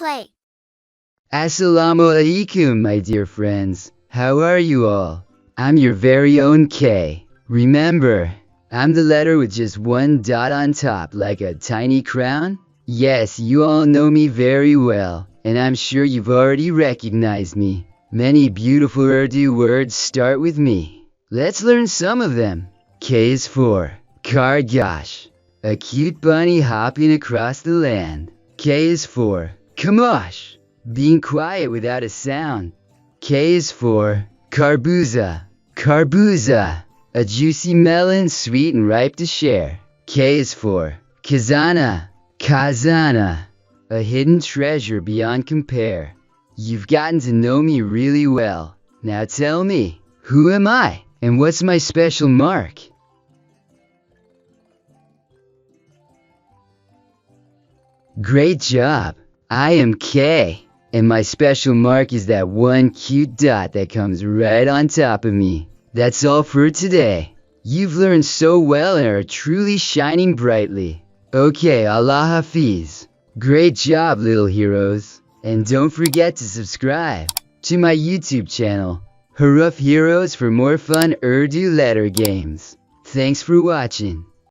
Khay. Assalamu-Alaikum, my dear friends. How are you all? I'm your very own Khay. Remember, I'm the letter with just one dot on top, like a tiny crown. Yes, you all know me very well, and I'm sure you've already recognized me. Many beautiful Urdu words start with me. Let's learn some of them. K is for Khargosh, a cute bunny hopping across the land. K is for Khamosh, being quiet without a sound. K is for Kharbuza, a juicy melon sweet and ripe to share. K is for Khazana, a hidden treasure beyond compare. You've gotten to know me really well. Now tell me, who am I and what's my special mark? Great job! I am Kay, and my special mark is that one cute dot that comes right on top of me. That's all for today. You've learned so well and are truly shining brightly. Okay, Allah Hafiz. Great job, little heroes. And don't forget to subscribe to my YouTube channel, Haroof Heroes, for more fun Urdu letter games. Thanks for watching.